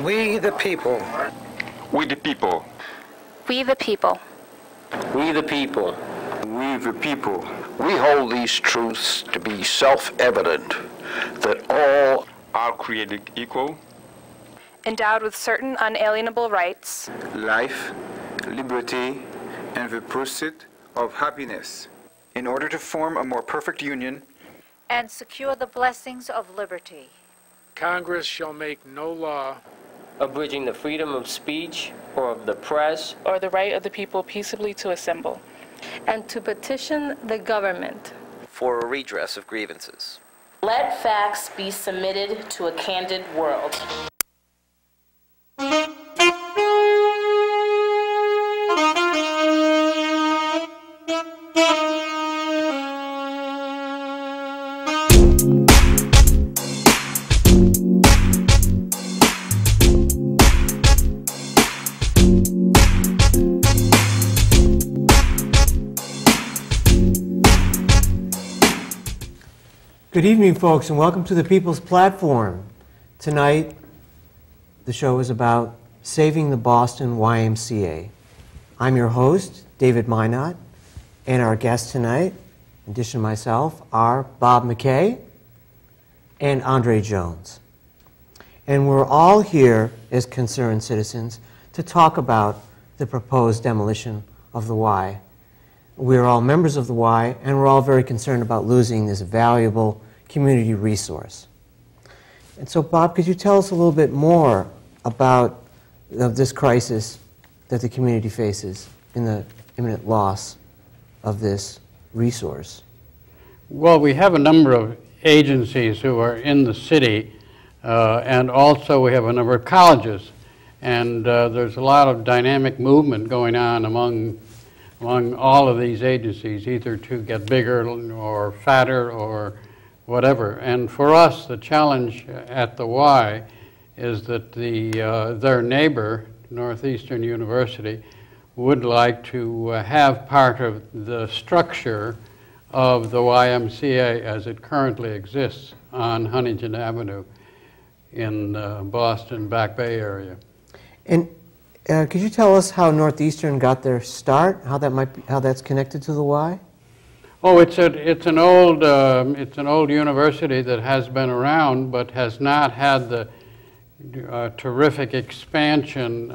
We the people. We the people. We the people. We the people. We the people. We hold these truths to be self-evident, that all are created equal, endowed with certain unalienable rights, life, liberty, and the pursuit of happiness, in order to form a more perfect union and secure the blessings of liberty. Congress shall make no law abridging the freedom of speech or of the press or the right of the people peaceably to assemble and to petition the government for a redress of grievances. Let facts be submitted to a candid world. Good evening, folks, and welcome to the People's Platform. Tonight, the show is about saving the Boston YMCA. I'm your host, David Minot, and our guests tonight, in addition to myself, are Bob McKay and Andre Jones. And we're all here as concerned citizens to talk about the proposed demolition of the Y. We're all members of the Y, and we're all very concerned about losing this valuable community resource. And so, Bob, could you tell us a little bit more about this crisis that the community faces in the imminent loss of this resource? Well, we have a number of agencies who are in the city, and also we have a number of colleges. And there's a lot of dynamic movement going on among all of these agencies, either to get bigger or fatter or whatever. And for us, the challenge at the Y is that their neighbor, Northeastern University, would like to have part of the structure of the YMCA as it currently exists on Huntington Avenue in Boston, Back Bay area. And could you tell us how Northeastern got their start? How that's connected to the Y? Oh, it's an old university that has been around, but has not had the terrific expansion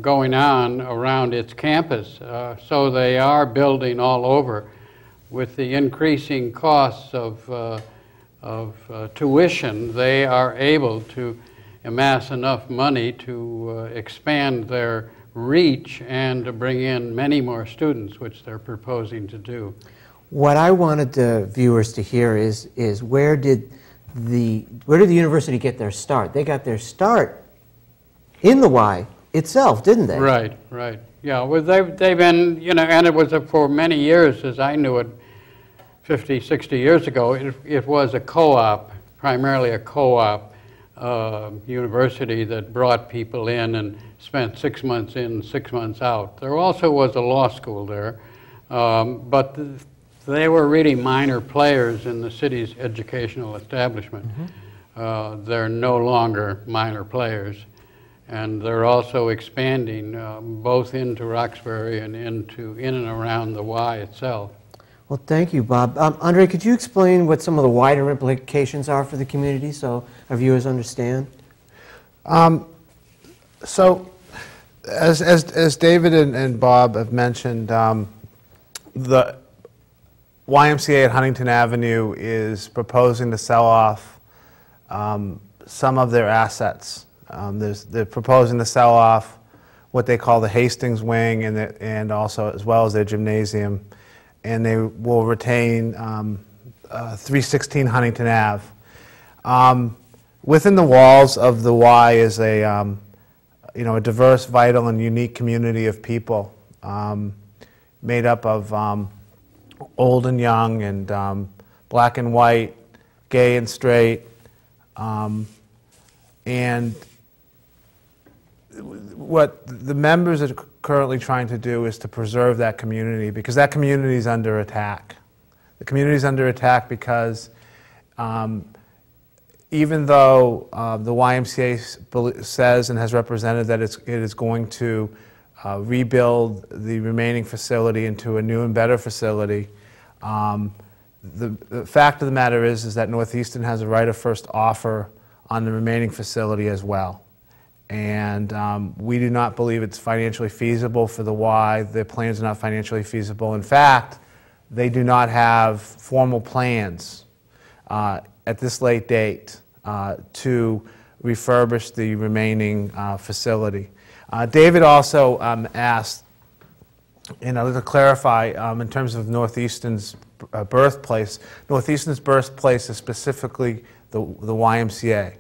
going on around its campus. So they are building all over. With the increasing costs of tuition, they are able to amass enough money to expand their reach and to bring in many more students, which they're proposing to do. What I wanted the viewers to hear is where did the university get their start? They got their start in the Y itself, didn't they? Right, right. Yeah, well, they've been, you know, and it was for many years, as I knew it, 50, 60 years ago, it was a co-op, primarily a co-op university that brought people in and spent 6 months in, 6 months out. There also was a law school there, but they were really minor players in the city's educational establishment. Mm-hmm. They're no longer minor players, and they're also expanding both into Roxbury and in and around the Y itself. Well, thank you, Bob. Andre, could you explain what some of the wider implications are for the community so our viewers understand? So, as David and Bob have mentioned, the YMCA at Huntington Avenue is proposing to sell off some of their assets. They're proposing to sell off what they call the Hastings wing and also as well as their gymnasium. And they will retain 316 Huntington Ave. Within the walls of the Y is a diverse, vital, and unique community of people made up of old and young, and black and white, gay and straight, and what the members are currently trying to do is to preserve that community, because that community is under attack. The community is under attack because even though the YMCA says and has represented that it is going to rebuild the remaining facility into a new and better facility, the fact of the matter is that Northeastern has a right of first offer on the remaining facility as well. And we do not believe it's financially feasible for the Y. The plans are not financially feasible. In fact, they do not have formal plans at this late date to refurbish the remaining facility. David also asked, to clarify, in terms of Northeastern's birthplace, Northeastern's birthplace is specifically the YMCA.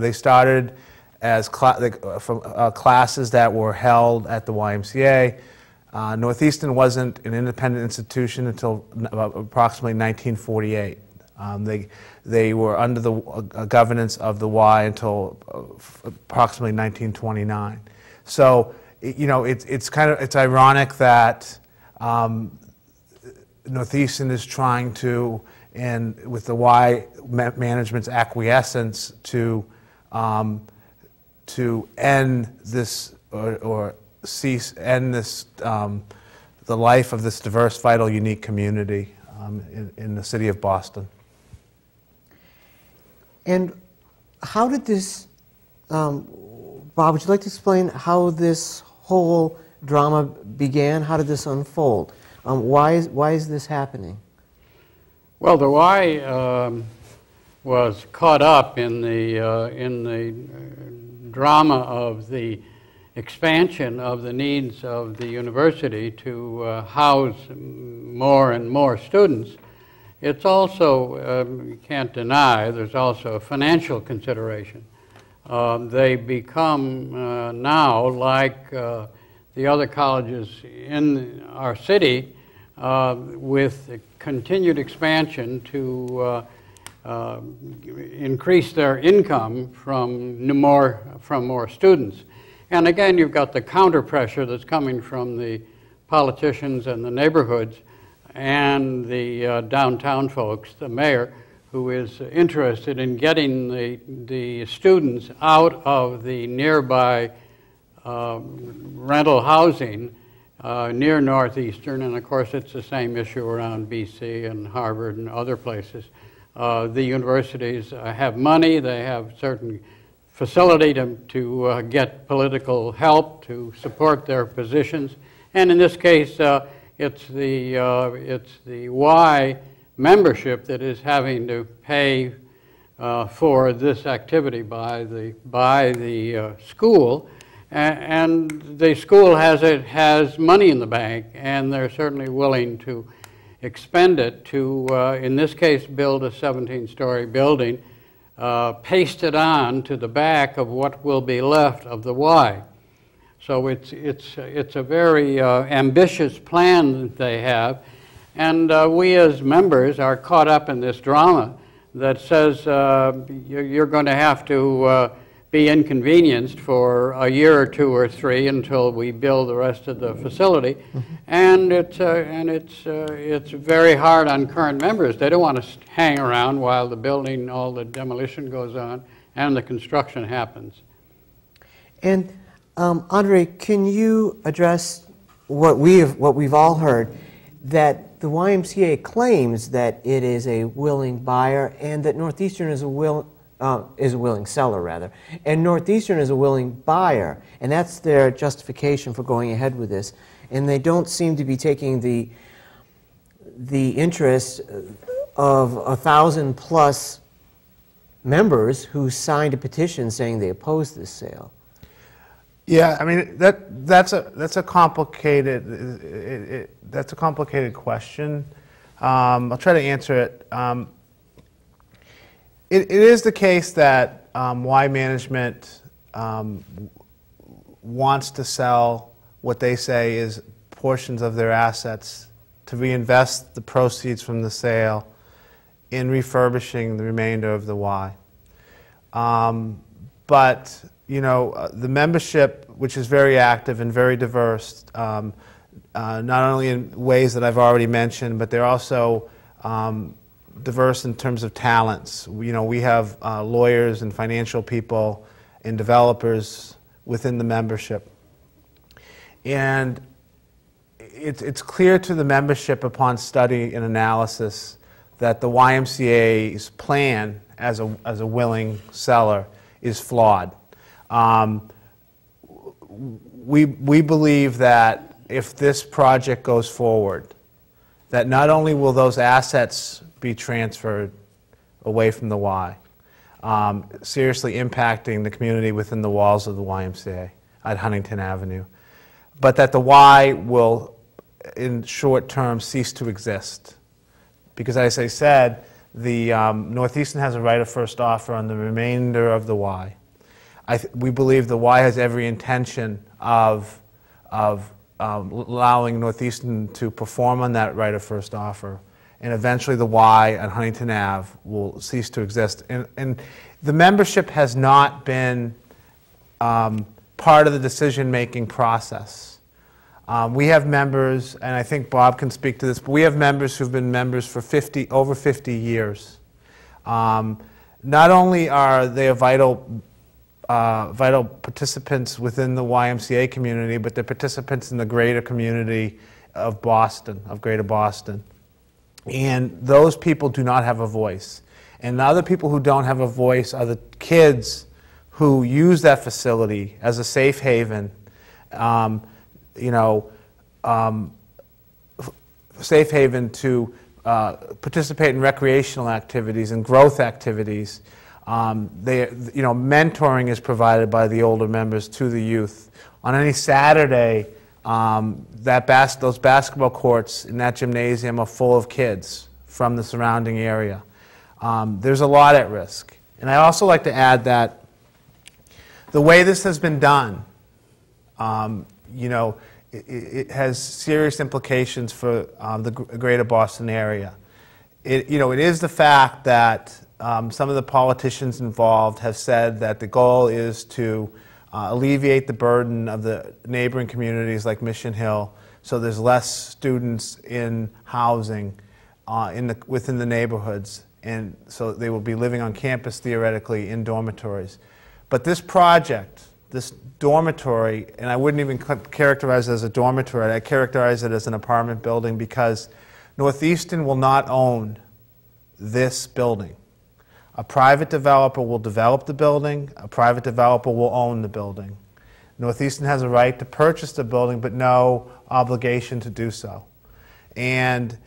They started as classes that were held at the YMCA. Northeastern wasn't an independent institution until approximately 1948. They were under the governance of the Y until approximately 1929. So, it's ironic that Northeastern is trying to, and with the Y management's acquiescence, to end this or end this the life of this diverse, vital, unique community in the city of Boston. And how did this, Bob, would you like to explain how this whole drama began? How did this unfold? Why is this happening? Well, the Y was caught up in the drama of the expansion of the needs of the university to house more and more students. It's also, you can't deny, there's also a financial consideration. They become now, like the other colleges in our city, with continued expansion to increase their income from more students. And again, you've got the counter pressure that's coming from the politicians and the neighborhoods and the downtown folks, the mayor, who is interested in getting the students out of the nearby rental housing near Northeastern, and of course it's the same issue around BC and Harvard and other places. The universities have money, they have certain facility to get political help to support their positions, and in this case it's the Y membership that is having to pay for this activity by the school, and the school has money in the bank, and they're certainly willing to expend it to, in this case, build a 17-story building pasted on to the back of what will be left of the Y. So it's a very ambitious plan that they have, and we as members are caught up in this drama that says you're going to have to be inconvenienced for a year or two or three until we build the rest of the facility, and it's very hard on current members. They don't want to hang around while the building, all the demolition goes on and the construction happens. And Andre, can you address what we've all heard, that the YMCA claims that it is a willing buyer and that Northeastern is a willing seller, rather, and Northeastern is a willing buyer, and that's their justification for going ahead with this. And they don't seem to be taking the interest of 1,000+ members who signed a petition saying they oppose this sale. Yeah, I mean that's a complicated question. I'll try to answer it. It is the case that Y management wants to sell what they say is portions of their assets to reinvest the proceeds from the sale in refurbishing the remainder of the Y. But the membership, which is very active and very diverse, not only in ways that I've already mentioned, but they're also diverse in terms of talents. We have lawyers and financial people and developers within the membership. And it's clear to the membership upon study and analysis that the YMCA's plan as a willing seller is flawed. We believe that if this project goes forward, that not only will those assets be transferred away from the Y, seriously impacting the community within the walls of the YMCA at Huntington Avenue, but that the Y will, in short term, cease to exist. Because as I said, the Northeastern has a right of first offer on the remainder of the Y. We believe the Y has every intention of allowing Northeastern to perform on that right of first offer, and eventually the Y on Huntington Ave will cease to exist. And the membership has not been part of the decision-making process. We have members, and I think Bob can speak to this, but we have members who've been members for over 50 years. Not only are they a vital participants within the YMCA community, but they're participants in the greater community of Boston, of Greater Boston. And those people do not have a voice. And the other people who don't have a voice are the kids who use that facility as a safe haven, safe haven to participate in recreational activities and growth activities. Mentoring is provided by the older members to the youth. On any Saturday, those basketball courts in that gymnasium are full of kids from the surrounding area. There's a lot at risk. And I'd also like to add that the way this has been done, it has serious implications for the greater Boston area. It is the fact that some of the politicians involved have said that the goal is to alleviate the burden of the neighboring communities like Mission Hill, so there's less students in housing within the neighborhoods, and so they will be living on campus theoretically in dormitories. But this project, this dormitory, and I wouldn't even characterize it as a dormitory, I characterize it as an apartment building, because Northeastern will not own this building. A private developer will develop the building, a private developer will own the building. Northeastern has a right to purchase the building, but no obligation to do so. And,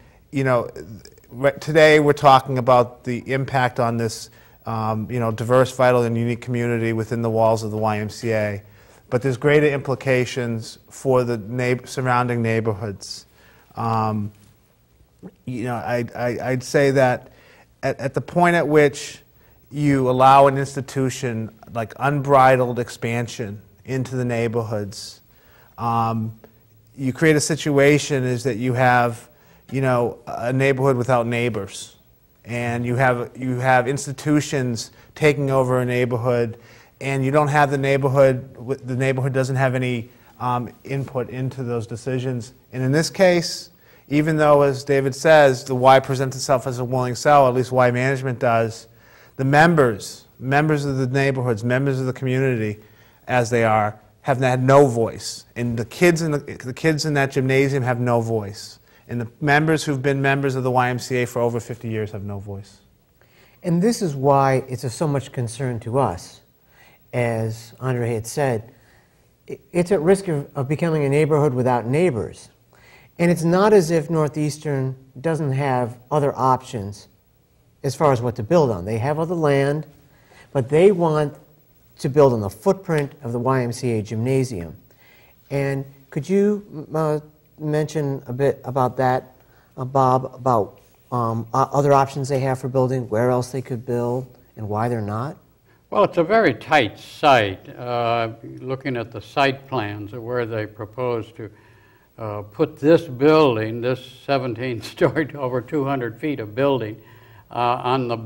today we're talking about the impact on this, diverse, vital, and unique community within the walls of the YMCA. But there's greater implications for the surrounding neighborhoods. I'd say that at the point at which you allow an institution like unbridled expansion into the neighborhoods, you create a situation is that you have, a neighborhood without neighbors, and you have institutions taking over a neighborhood, and you don't have the neighborhood doesn't have any input into those decisions. And in this case, even though, as David says, the Y presents itself as a willing seller, at least Y management does, the members of the neighborhoods, members of the community, as they are, have had no voice. And the kids in that gymnasium have no voice. And the members who've been members of the YMCA for over 50 years have no voice. And this is why it's of so much concern to us. As Andre had said, it's at risk of becoming a neighborhood without neighbors. And it's not as if Northeastern doesn't have other options as far as what to build on. They have other land, but they want to build on the footprint of the YMCA gymnasium. And could you mention a bit about that, Bob, about other options they have for building, where else they could build, and why they're not? Well, it's a very tight site. Looking at the site plans of where they propose to put this building, this 17-story, over 200 feet of building, on the back